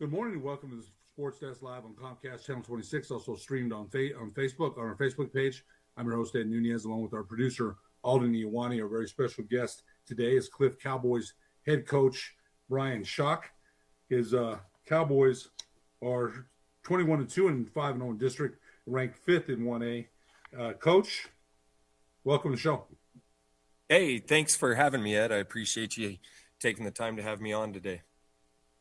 Good morning and welcome to the Sports Desk Live on Comcast Channel 26, also streamed on Facebook, on our Facebook page. I'm your host, Ed Nunez, along with our producer, Alden Iwani. Our very special guest today is Cliff Cowboys head coach Brian Schock. His Cowboys are 21-2 and 5-0 in district, ranked 5th in 1A. Coach, welcome to the show. Hey, thanks for having me, Ed. I appreciate you taking the time to have me on today.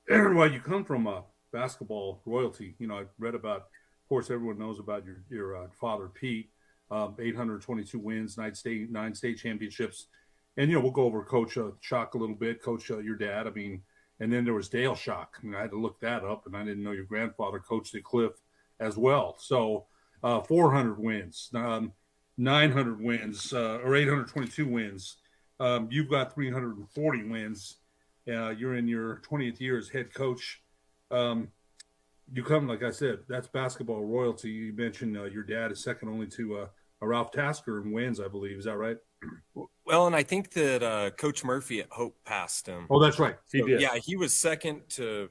Well, you come from basketball royalty. You know, I read about, of course, everyone knows about your father, Pete, 822 wins, nine state championships. And, you know, we'll go over Coach Schock a little bit, Coach your dad. I mean, and then there was Dale Schock. I mean, I had to look that up, and I didn't know your grandfather coached at Cliff as well. So 400 wins, 900 wins, or 822 wins. You've got 340 wins. You're in your 20th year as head coach. You come, like I said, that's basketball royalty. You mentioned your dad is second only to Ralph Tasker in wins, I believe. Is that right? Well, and I think that Coach Murphy at Hope passed him. Oh, that's right. He did. Yeah, he was second to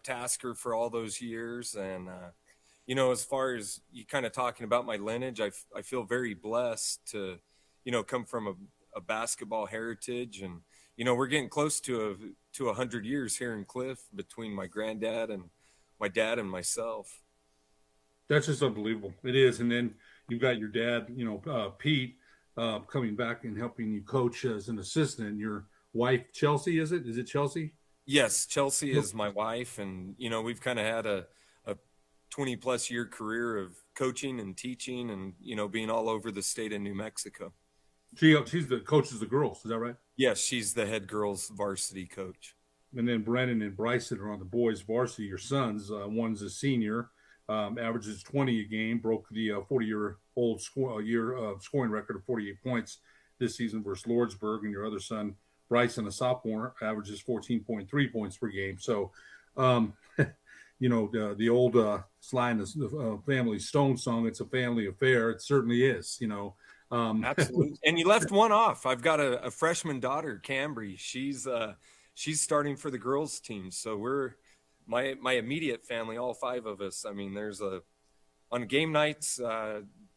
Tasker for all those years. And, as far as you kind of talking about my lineage, I feel very blessed to, come from a basketball heritage. And, we're getting close to 100 years here in Cliff between my granddad and my dad and myself. That's just unbelievable. It is. And then you've got your dad, Pete, coming back and helping you coach as an assistant. Your wife, Chelsea, is it? Is it Chelsea? Yes, Chelsea is my wife. And, we've kind of had a 20-plus year career of coaching and teaching and, being all over the state of New Mexico. She's the coach of the girls. Is that right? Yes, she's the head girls varsity coach. And then Brennan and Bryson are on the boys varsity, your sons. One's a senior, averages 20 a game, broke the 40-year-old scoring record of 48 points this season versus Lordsburg. And your other son, Bryson, a sophomore, averages 14.3 points per game. So, the old Sly and the Family Stone song, it's a family affair. It certainly is, Absolutely. And you left one off. I've got a freshman daughter, Cambry. She's starting for the girls team. So we're my immediate family, all five of us. I mean, there's on game nights,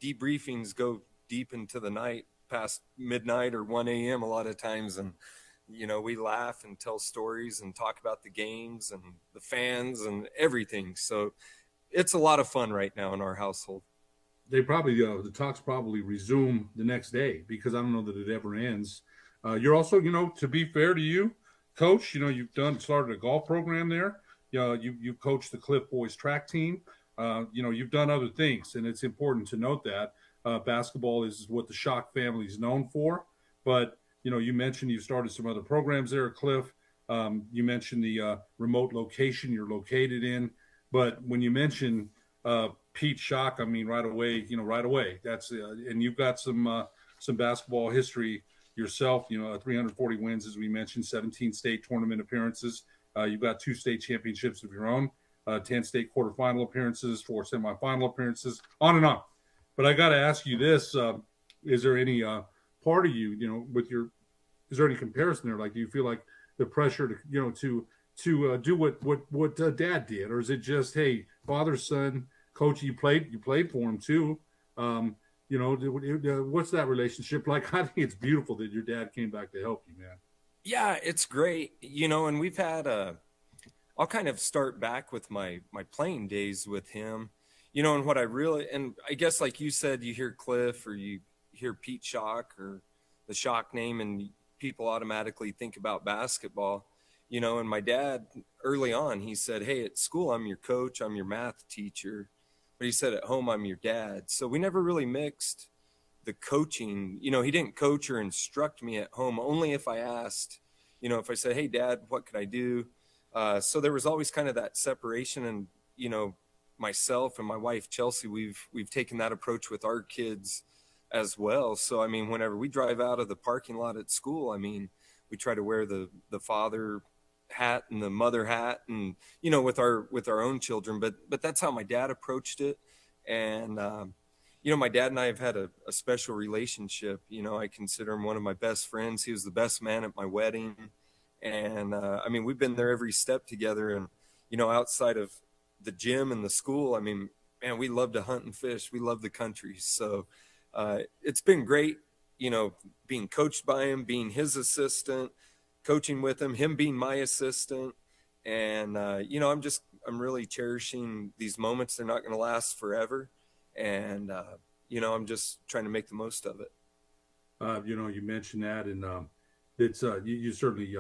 debriefings go deep into the night, past midnight or 1 a.m. a lot of times. And, we laugh and tell stories and talk about the games and the fans and everything. So it's a lot of fun right now in our household. They probably, the talks probably resume the next day because I don't know that it ever ends. You're also, to be fair to you, Coach, you've started a golf program there. You coached the Cliff Boys track team. You've done other things, and it's important to note that basketball is what the Schock family is known for. But, you mentioned you started some other programs there at Cliff. You mentioned the remote location you're located in. But when you mention Pete Schock, I mean, right away. That's and you've got some basketball history yourself. 340 wins, as we mentioned, 17 state tournament appearances. You've got 2 state championships of your own, 10 state quarterfinal appearances, 4 semifinal appearances, on and on. But I got to ask you this: is there any part of you, is there any comparison there? Like, do you feel like the pressure to do what Dad did, or is it just, hey, father, son? Coach, you played for him too. What's that relationship like? I think it's beautiful that your dad came back to help you, man. Yeah, it's great. And we've had I'll kind of start back with my playing days with him, and what and I guess, like you said, you hear Cliff or you hear Pete Schock or the Schock name and people automatically think about basketball, and my dad early on, he said, hey, at school, I'm your coach, I'm your math teacher. But he said, at home, I'm your dad. So we never really mixed the coaching. He didn't coach or instruct me at home, only if I asked, if I said, hey, Dad, what could I do? So there was always kind of that separation. And, myself and my wife, Chelsea, we've taken that approach with our kids as well. So, I mean, whenever we drive out of the parking lot at school, I mean, we try to wear the father hat and the mother hat and with our own children, but that's how my dad approached it. And my dad and I have had a special relationship. I consider him one of my best friends. He was the best man at my wedding, and I mean, we've been there every step together. And outside of the gym and the school, I mean, man, we love to hunt and fish. We love the country. So it's been great, being coached by him, being his assistant, coaching with him being my assistant. And, I'm really cherishing these moments. They're not going to last forever. And, I'm just trying to make the most of it. You mentioned that, and it's you certainly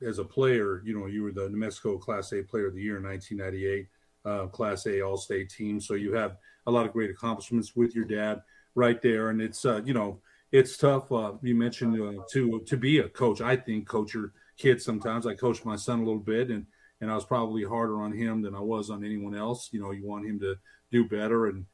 as a player, you were the New Mexico Class A Player of the Year in 1998, Class A All-State team. So you have a lot of great accomplishments with your dad right there, and it's it's tough. You mentioned to be a coach. I think coach your kids sometimes. I coached my son a little bit, and I was probably harder on him than I was on anyone else. You want him to do better, and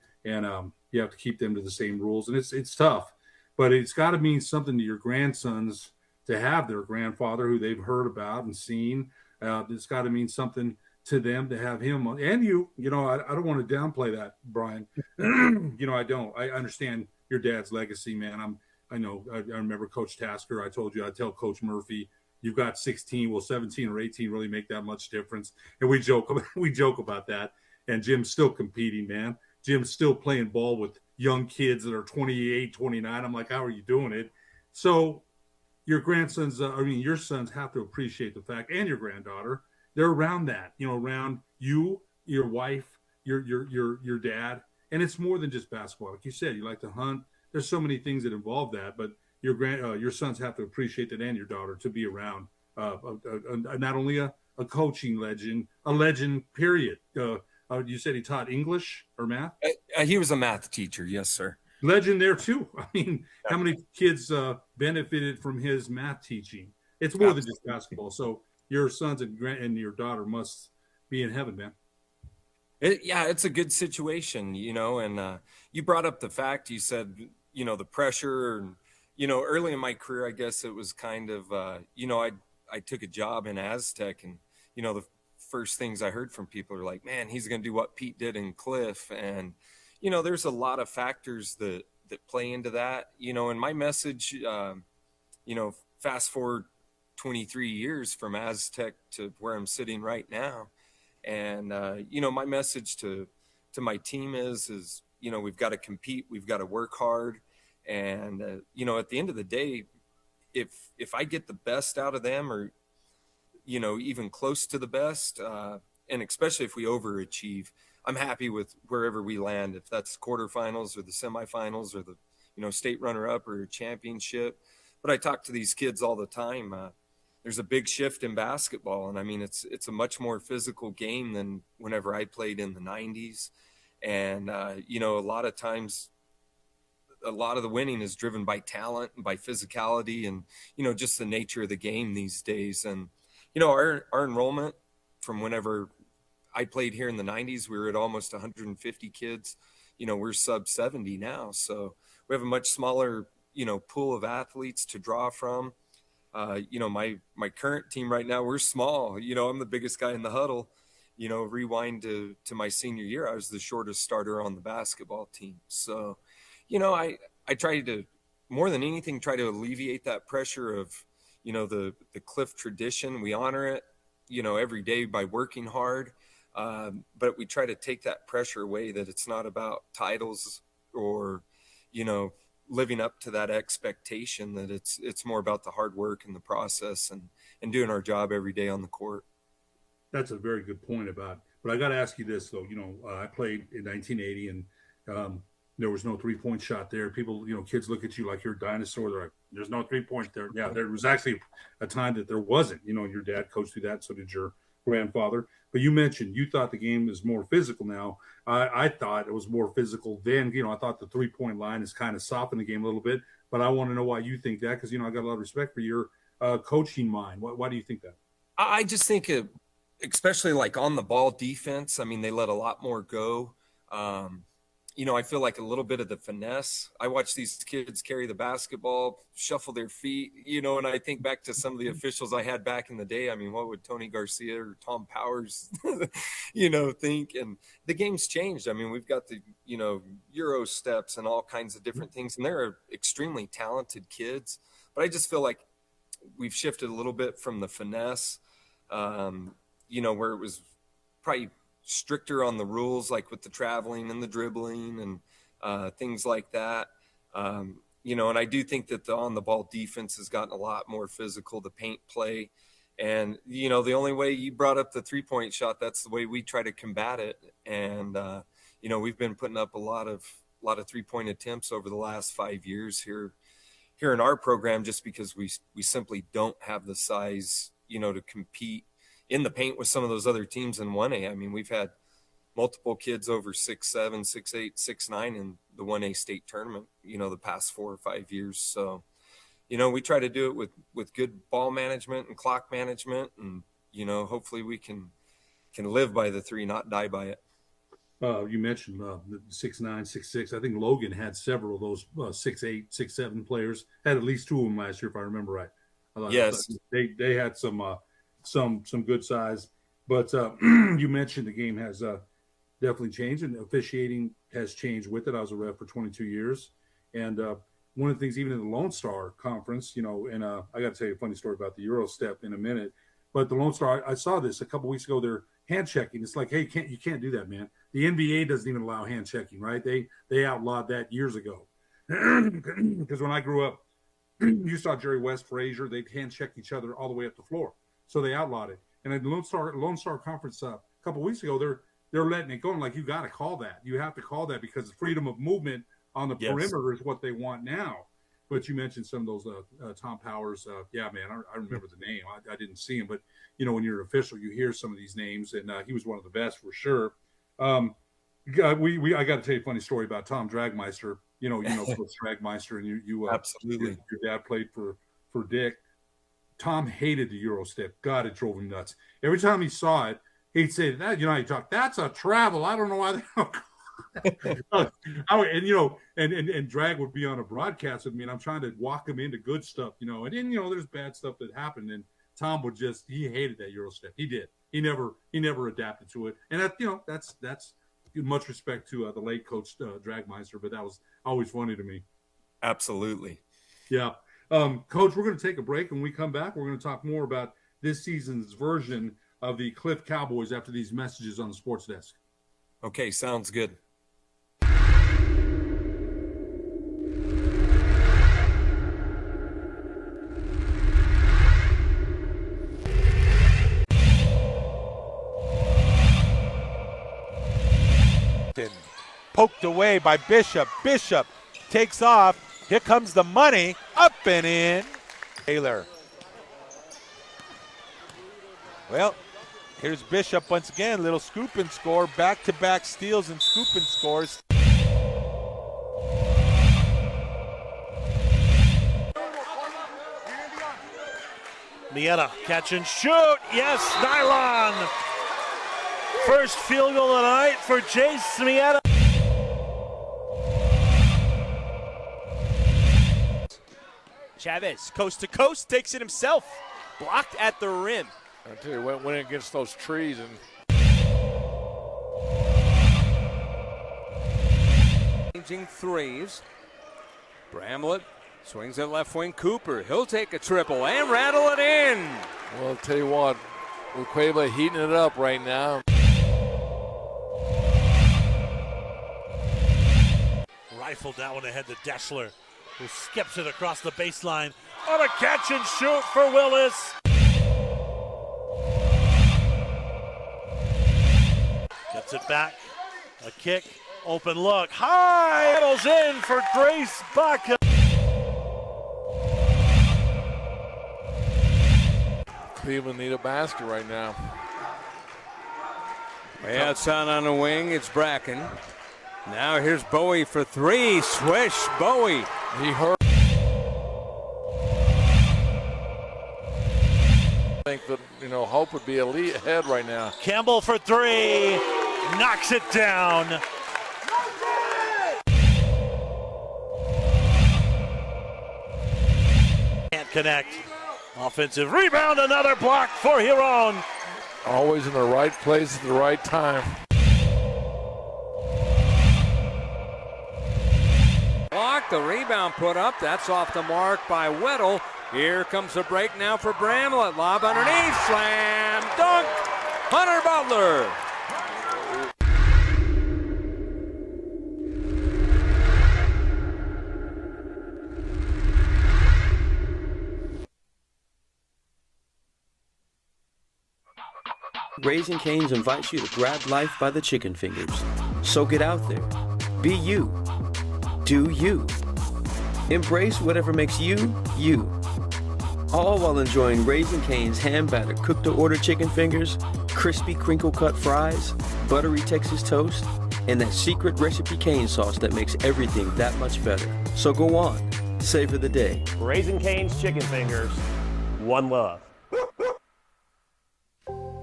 you have to keep them to the same rules, and it's tough. But it's got to mean something to your grandsons to have their grandfather who they've heard about and seen. It's got to mean something to them to have him and you. I don't want to downplay that, Brian. I don't. I understand your dad's legacy, man. I remember Coach Tasker. I told you, I tell Coach Murphy, you've got 16. Will 17 or 18 really make that much difference? And we joke about that. And Jim's still competing, man. Jim's still playing ball with young kids that are 28, 29. I'm like, how are you doing it? So your grandsons, your sons have to appreciate the fact, and your granddaughter, they're around that, around you, your wife, your dad. And it's more than just basketball. Like you said, you like to hunt. There's so many things that involve that, but your sons have to appreciate that, and your daughter, to be around not only a coaching legend, a legend, period. You said he taught English or math? He was a math teacher. Yes, sir. Legend there too. I mean, how many kids benefited from his math teaching? It's more than just basketball. So your sons and your daughter must be in heaven, man. It's a good situation, and you brought up the fact, you said, the pressure, and, early in my career, I guess it was kind of, I took a job in Aztec, and, the first things I heard from people are like, man, he's going to do what Pete did in Cliff. And, there's a lot of factors that play into that, and my message, fast forward 23 years from Aztec to where I'm sitting right now. And, my message to my team is, we've got to compete, we've got to work hard. And, at the end of the day, if I get the best out of them, or, even close to the best, and especially if we overachieve, I'm happy with wherever we land, if that's quarterfinals or the semifinals or the, state runner up or championship. But I talk to these kids all the time. There's a big shift in basketball. And I mean, it's a much more physical game than whenever I played in the 90s. And, a lot of times, a lot of the winning is driven by talent and by physicality and, just the nature of the game these days. And, our enrollment from whenever I played here in the 90s, we were at almost 150 kids. We're sub 70 now. So we have a much smaller, pool of athletes to draw from. My current team right now, we're small. I'm the biggest guy in the huddle. Rewind to my senior year, I was the shortest starter on the basketball team. So, I try to, more than anything, try to alleviate that pressure of, the Cliff tradition. We honor it, every day by working hard. But we try to take that pressure away, that it's not about titles or, living up to that expectation, that it's more about the hard work and the process and doing our job every day on the court. That's a very good point but I got to ask you this though, I played in 1980 and there was no 3-point shot there. People, kids look at you like you're a dinosaur. They're like, there's no 3-point there. Yeah, there was actually a time that there wasn't, your dad coached through that. So did your grandfather. But you mentioned you thought the game is more physical now. I thought it was more physical then. I thought the 3-point line has kind of softened the game a little bit. But I want to know why you think that, because, I got a lot of respect for your coaching mind. Why do you think that? I just think, especially like on the ball defense, I mean, they let a lot more go. I feel like a little bit of the finesse. I watch these kids carry the basketball, shuffle their feet, and I think back to some of the officials I had back in the day. I mean, what would Tony Garcia or Tom Powers, think? And the game's changed. I mean, we've got the, Euro steps and all kinds of different things, and they're extremely talented kids. But I just feel like we've shifted a little bit from the finesse, where it was probably stricter on the rules, like with the traveling and the dribbling and things like that. You know, and I do think that the on-the-ball defense has gotten a lot more physical, the paint play. And, you know, the only way you brought up the three-point shot, that's the way we try to combat it. And, you know, we've been putting up a lot of three-point attempts over the last 5 years here in our program, just because we simply don't have the size, you know, to compete in the paint with some of those other teams in 1A. I mean, we've had multiple kids over 6'7", 6'8", 6'9" in the 1A state tournament, you know, the past 4 or 5 years. So, you know, we try to do it with good ball management and clock management, and, you know, hopefully we can live by the three, not die by it. You mentioned 6'9", 6'6". I think Logan had several of those 6'8", 6'7" players. Had at least 2 of them last year, if I remember right. Yes, they had some good size. But you mentioned the game has definitely changed, and officiating has changed with it. I was a ref for 22 years, and one of the things, even in the Lone Star Conference, you know, and I got to tell you a funny story about the Euro step in a minute. But the Lone Star, I saw this a couple weeks ago. They're hand checking. It's like, hey, you can't do that, man. The NBA doesn't even allow hand checking, right? They outlawed that years ago. Because when I grew up, you saw Jerry West, Frazier, they'd hand check each other all the way up the floor. So they outlawed it. And at the Lone Star Conference a couple weeks ago, they're letting it go. And like, you got to call that. You have to call that, because freedom of movement on the perimeter is what they want now. But you mentioned some of those Tom Powers. Yeah, man, I remember the name. I didn't see him, but you know, when you're an official, you hear some of these names, and he was one of the best for sure. I got to tell you a funny story about Tom Dragmeister. You know, Coach Dragmeister, and you absolutely. Your dad played for Dick. Tom hated the Euro step. God, it drove him nuts. Every time he saw it, he'd say that. You know, he talked. That's a travel. I don't know why they don't. And you know, and Drag would be on a broadcast with me, and I'm trying to walk him into good stuff, you know, and then, you know, there's bad stuff that happened, and Tom would he hated that Euro step. He did. He never adapted to it, and that, you know, that's much respect to the late Coach Dragmeister, but that was always funny to me. Absolutely. Yeah. Coach, we're going to take a break. When we come back, we're going to talk more about this season's version of the Cliff Cowboys after these messages on the sports desk. Okay, sounds good. Poked away by Bishop. Bishop takes off. Here comes the money. Up and in. Taylor. Well, here's Bishop once again. Little scoop and score. Back-to-back steals and scoop and scores. Mieta, catch and shoot. Yes, nylon. First field goal of the night for Jace Mieta. Chavez, coast to coast, takes it himself. Blocked at the rim. I tell you, went against those trees and changing threes. Bramlett swings it left wing. Cooper, he'll take a triple and rattle it in. well, I'll tell you what, Cueva heating it up right now. Rifled that one ahead to Deschler, who skips it across the baseline on a catch and shoot for Willis. Gets it back, a kick, open look, high, settles in for Grace Baca. Cleveland need a basket right now. Way outside on the wing, it's Bracken. Now here's Bowie for three. Swish, Bowie. He hurt. I think that, you know, Hope would be elite ahead right now. Campbell for three, knocks it down. Can't connect. Offensive rebound, another block for Huron. Always in the right place at the right time. Block, the rebound put up. That's off the mark by Weddle. Here comes the break now for Bramlett. Lob underneath, slam, dunk. Hunter Butler. Raising Cane's invites you to grab life by the chicken fingers. So get out there. Be you. Do you. Embrace whatever makes you, you. All while enjoying Raising Cane's hand-battered cooked-to-order chicken fingers, crispy crinkle-cut fries, buttery Texas toast, and that secret recipe cane sauce that makes everything that much better. So go on, savor the day. Raising Cane's chicken fingers, one love.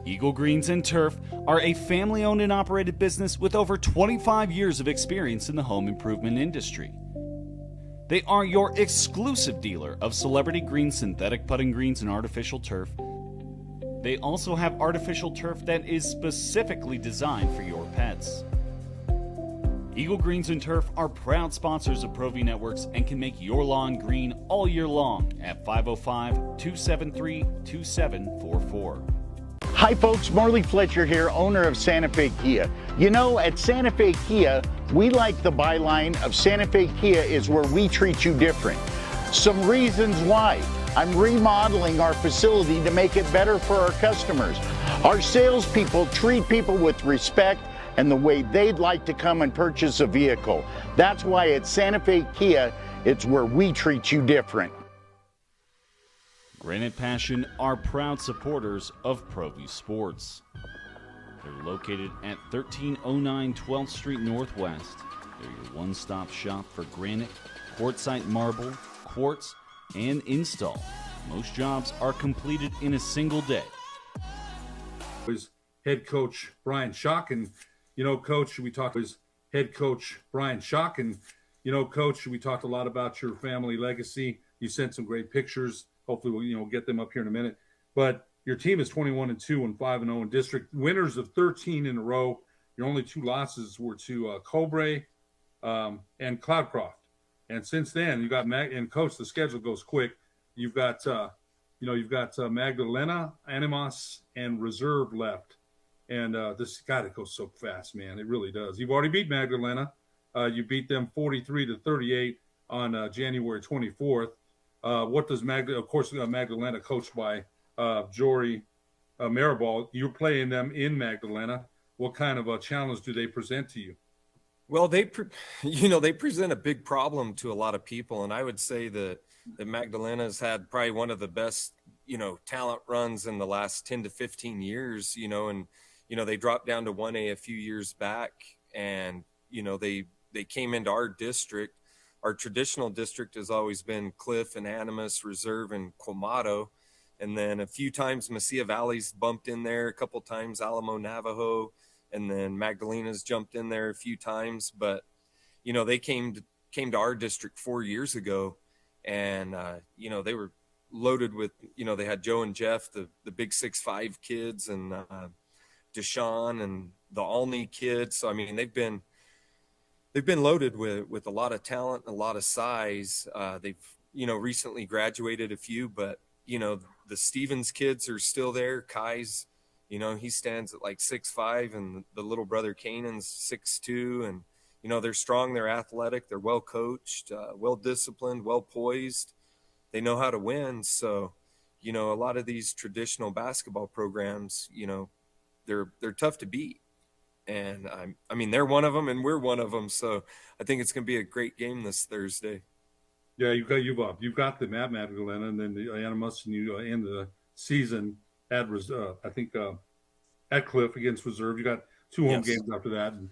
Eagle Greens and Turf are a family-owned and operated business with over 25 years of experience in the home improvement industry. They are your exclusive dealer of celebrity green synthetic putting greens and artificial turf. They also have artificial turf that is specifically designed for your pets. Eagle Greens and Turf are proud sponsors of Pro V Networks and can make your lawn green all year long at 505-273-2744. Hi folks, Marley Fletcher here, owner of Santa Fe Kia. You know, at Santa Fe Kia, we like the byline of Santa Fe Kia is where we treat you different. Some reasons why. I'm remodeling our facility to make it better for our customers. Our salespeople treat people with respect and the way they'd like to come and purchase a vehicle. That's why at Santa Fe Kia, it's where we treat you different. Granite Passion are proud supporters of ProView Sports. They're located at 1309 12th Street Northwest. They're your one-stop shop for granite, quartzite marble, quartz, and install. Most jobs are completed in a single day. Was head coach Brian Schock, and coach, we talked with head coach Brian Schock, and coach, we talked a lot about your family legacy. You sent some great pictures. Hopefully we'll get them up here in a minute. But your team is 21-2 and 5-0 in district, winners of 13 in a row. Your only two losses were to Cobre and Cloudcroft. And since then, you got and coach, the schedule goes quick. You've got Magdalena, Animas, and Reserve left. And this it goes so fast, man. It really does. You've already beat Magdalena. You beat them 43-38 on January 24th. What does Magdalena, coached by Jory Maribal, you're playing them in Magdalena. What kind of a challenge do they present to you? Well, they present a big problem to a lot of people, and I would say that Magdalena's had probably one of the best, talent runs in the last 10 to 15 years, and they dropped down to 1A a few years back, and they came into our district. Our traditional district has always been Cliff and Animas, Reserve, and Quamato. And then a few times Mesilla Valley's bumped in there, a couple times Alamo Navajo, and then Magdalena's jumped in there a few times. But, they came to our district 4 years ago, and, they were loaded with, they had Joe and Jeff, the big 6'5" kids, and Deshaun and the Alney kids. So, I mean, they've been loaded with a lot of talent and a lot of size. They've, recently graduated a few, but, the Stevens kids are still there. Kai's, he stands at like 6'5", and the little brother Kanan's 6'2", and, they're strong, they're athletic, they're well coached, well disciplined, well poised. They know how to win. So, a lot of these traditional basketball programs, they're tough to beat. And I mean, they're one of them, and we're one of them. So I think it's going to be a great game this Thursday. Yeah, you've got them at Magdalena, and then the Animus, and you end the season at at Cliff against Reserve. You got two home games after that, and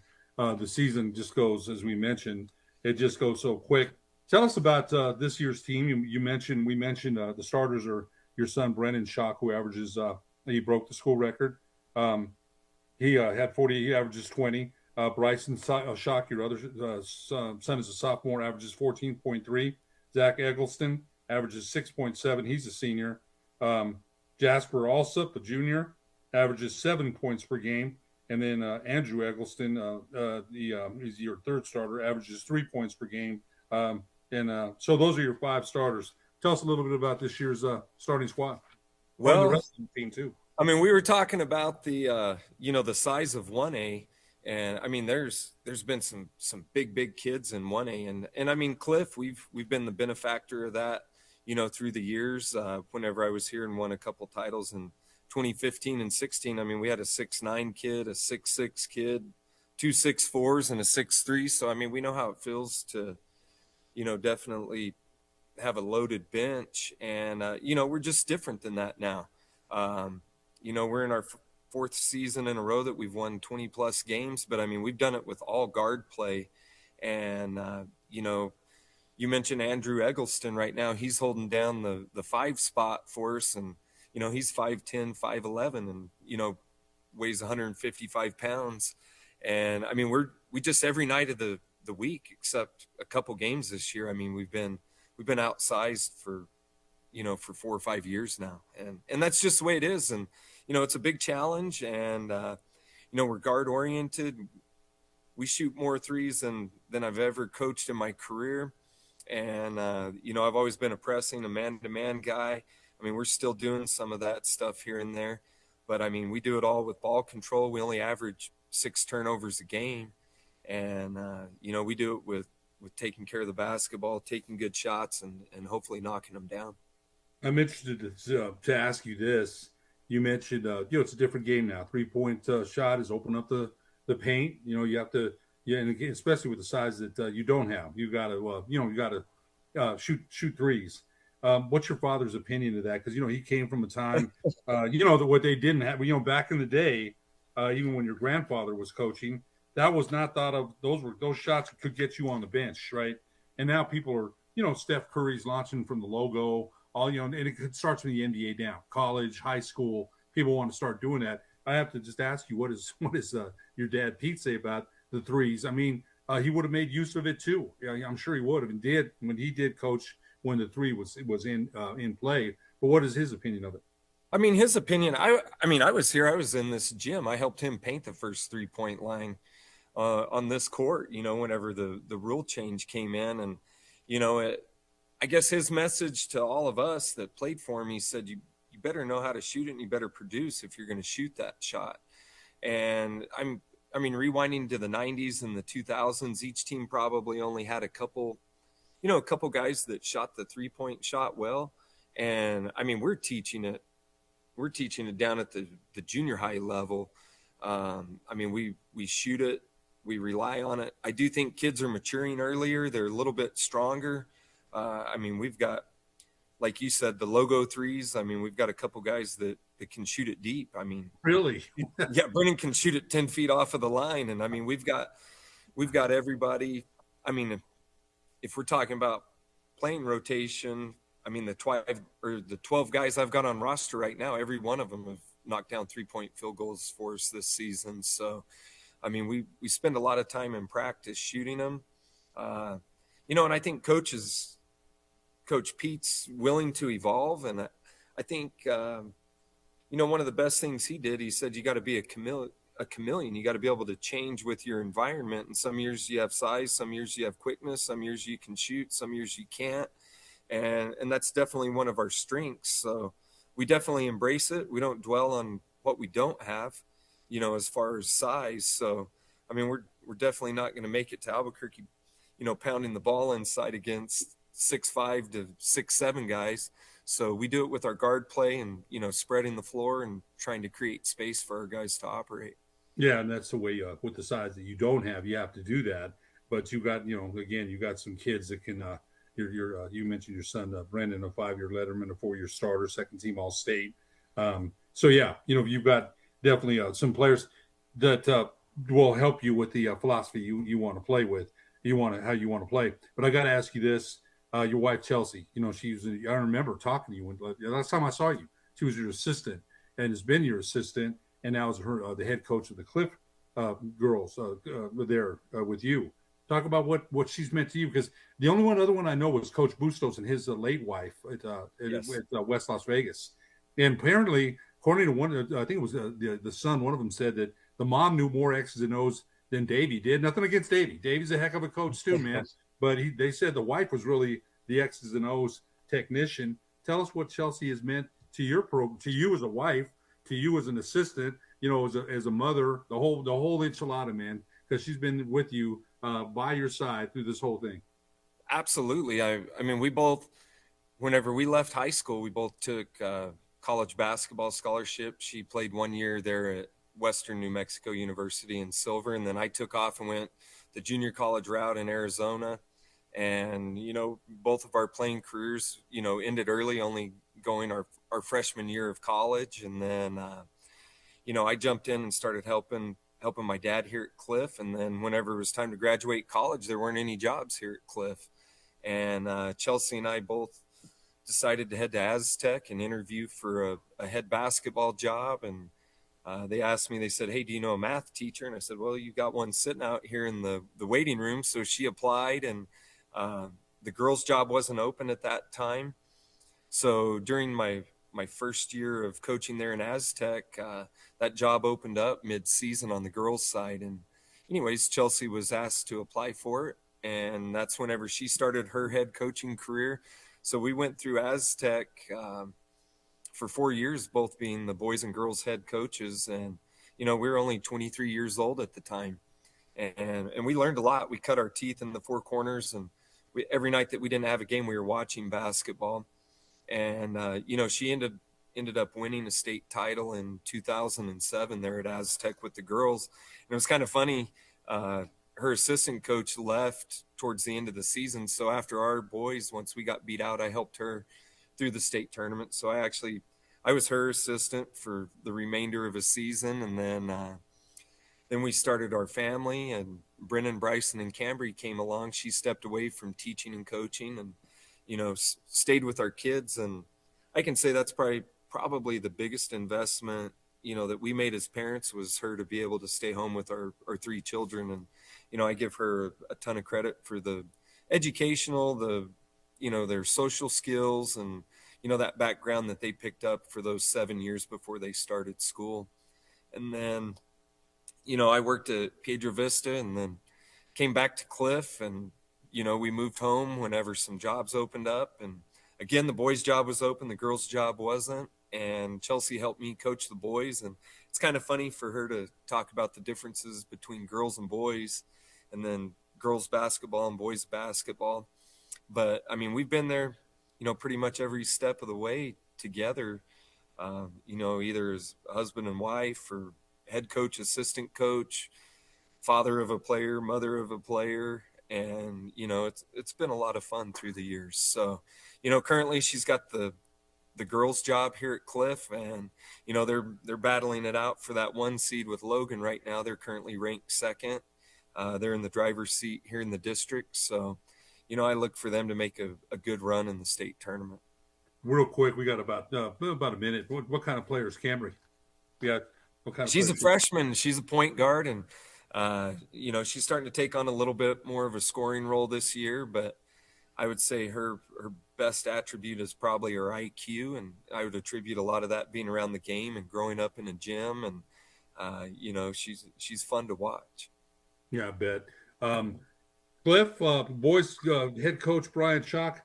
the season just goes, as we mentioned, it just goes so quick. Tell us about this year's team. We mentioned the starters are your son Brennan Schock, who averages he broke the school record. He had 40. He averages 20. Bryson Schock, your other son is a sophomore, averages 14.3. Zach Eggleston averages 6.7. He's a senior. Jasper Alsop, a junior, averages 7 points per game. And then Andrew Eggleston, he's your third starter, averages 3 points per game. So those are your five starters. Tell us a little bit about this year's starting squad. Well, and the rest of the team too. I mean, we were talking about the the size of 1A, and I mean, there's been some big kids in 1A, and I mean, Cliff, we've been the benefactor of that, through the years. Whenever I was here and won a couple titles in 2015 and 16, I mean, we had a 6'9" kid, a 6'6" kid, 2 6'4s, and a 6'3". So, I mean, we know how it feels to, definitely have a loaded bench. And, we're just different than that now. We're in our fourth season in a row that we've won 20 plus games, but I mean, we've done it with all guard play. And, you mentioned Andrew Eggleston right now. He's holding down the 5 spot for us. And, he's 5'10", 5'11", and, weighs 155 pounds. And I mean, we just every night of the week, except a couple games this year. I mean, we've been outsized for 4 or 5 years now. And that's just the way it is. And, it's a big challenge, and, we're guard oriented. We shoot more threes than I've ever coached in my career. And, I've always been a pressing, a man-to-man guy. I mean, we're still doing some of that stuff here and there, but I mean, we do it all with ball control. We only average 6 turnovers a game. And, we do it with taking care of the basketball, taking good shots, and hopefully knocking them down. I'm interested to ask you this. You mentioned, it's a different game now. 3-point shot is open up the paint. You have to, and again, especially with the size that you don't have, you got to, shoot threes. What's your father's opinion of that? Because, he came from a time, what they didn't have, back in the day, even when your grandfather was coaching, that was not thought of. Those shots could get you on the bench, right? And now people are, Steph Curry's launching from the logo, and it starts from the NBA down, college, high school. People want to start doing that. I have to just ask you, what is your dad Pete say about the threes? I mean, he would have made use of it too. I'm sure he would have, and did when he did coach when the three was in play. But what is his opinion of it? I mean, his opinion. I was here. I was in this gym. I helped him paint the first 3-point line on this court. Whenever the rule change came in, and I guess his message to all of us that played for him, he said, you better know how to shoot it, and you better produce if you're going to shoot that shot. And rewinding to the 90s and the 2000s, each team probably only had a couple guys that shot the 3-point shot well. And I mean, we're teaching it down at the junior high level. We shoot it, we rely on it. I do think kids are maturing earlier. They're a little bit stronger. We've got, like you said, the logo threes. I mean, we've got a couple guys that can shoot it deep. I mean, really? Yeah, Brennan can shoot it 10 feet off of the line. And I mean, we've got everybody. I mean, if we're talking about playing rotation, I mean, the 12 guys I've got on roster right now, every one of them have knocked down 3-point field goals for us this season. So, I mean, we spend a lot of time in practice shooting them. And I think Coach Pete's willing to evolve. And I think, one of the best things he did, he said, you got to be a chameleon. You got to be able to change with your environment. And some years you have size, some years you have quickness, some years you can shoot, some years you can't. And that's definitely one of our strengths. So we definitely embrace it. We don't dwell on what we don't have, as far as size. So, I mean, we're definitely not going to make it to Albuquerque, pounding the ball inside against 6'5" to 6'7" guys. So we do it with our guard play and, spreading the floor and trying to create space for our guys to operate. Yeah, and that's the way with the size that you don't have, you have to do that. But you got, again, you got some kids that can. You mentioned your son Brendan, a 5-year letterman, a 4-year starter, second team All-State. So yeah, you've got definitely some players that will help you with the philosophy you want to play with. How you want to play. But I got to ask you this: your wife Chelsea, I remember talking to you when the last time I saw you. She was your assistant and has been your assistant, and now is the head coach of the Cliff girls there with you. Talk about what she's meant to you, because the only other one I know was Coach Bustos and his late wife at West Las Vegas. And apparently, according to one, I think it was the son, one of them said that the mom knew more X's and O's than Davey did. Nothing against Davey. Davey's a heck of a coach too, man. But they said the wife was really the X's and O's technician. Tell us what Chelsea has meant to your program, to you as a wife, to you as an assistant, as a mother, the whole enchilada, man, because she's been with you by your side through this whole thing. Absolutely. I mean, we both, whenever we left high school, we both took college basketball scholarship. She played 1 year there at Western New Mexico University in Silver, and then I took off and went the junior college route in Arizona. And, you know, both of our playing careers, you know, ended early, only going our freshman year of college. And then, you know, I jumped in and started helping my dad here at Cliff. And then whenever it was time to graduate college, there weren't any jobs here at Cliff. And Chelsea and I both decided to head to Aztec and interview for a head basketball job. And they asked me, they said, "Hey, do you know a math teacher?" And I said, "Well, you got one sitting out here in the waiting room." So she applied, and the girls' job wasn't open at that time. So during my first year of coaching there in Aztec, that job opened up mid-season on the girls' side. And anyways, Chelsea was asked to apply for it. And that's whenever she started her head coaching career. So we went through Aztec for 4 years, both being the boys and girls head coaches. And, you know, we were only 23 years old at the time. And we learned a lot. We cut our teeth in the four corners, and every night that we didn't have a game, we were watching basketball. And, you know, she ended up winning a state title in 2007 there at Aztec with the girls. And it was kind of funny. Her assistant coach left towards the end of the season. So after our boys, once we got beat out, I helped her through the state tournament. So I was her assistant for the remainder of a season. And then we started our family, and Brennan, Bryson, and Cambry came along. She stepped away from teaching and coaching and, you know, stayed with our kids. And I can say that's probably the biggest investment, you know, that we made as parents, was her to be able to stay home with our three children. And, you know, I give her a ton of credit for the educational, you know, their social skills, and, you know, that background that they picked up for those 7 years before they started school. And then, you know, I worked at Piedra Vista and then came back to Cliff, and, you know, we moved home whenever some jobs opened up. And again, the boys' job was open, the girls' job wasn't. And Chelsea helped me coach the boys. And it's kind of funny for her to talk about the differences between girls and boys, and then girls basketball and boys basketball. But I mean, we've been there, you know, pretty much every step of the way together, you know, either as husband and wife, or head coach, assistant coach, father of a player, mother of a player. And, you know, it's been a lot of fun through the years. So, you know, currently she's got the girls' job here at Cliff, and, you know, they're battling it out for that 1 seed with Logan right now. They're currently ranked second. They're in the driver's seat here in the district. So, you know, I look for them to make a good run in the state tournament. Real quick, we got about a minute. What kind of players, Cambry? She's a freshman. She's a point guard, and you know, she's starting to take on a little bit more of a scoring role this year. But I would say her best attribute is probably her IQ, and I would attribute a lot of that being around the game and growing up in a gym. And you know, she's fun to watch. Yeah, I bet. Cliff, boys head coach Brian Chalk,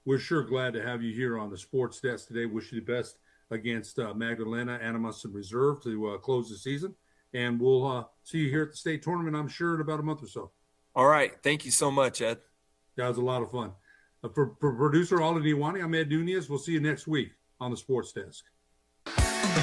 we're sure glad to have you here on the sports desk today. Wish you the best against Magdalena, Animas, and Reserve to close the season. And we'll see you here at the state tournament, I'm sure, in about a month or so. All right. Thank you so much, Ed. That was a lot of fun. For producer Ala Diwani, I'm Ed Nunez. We'll see you next week on the sports desk.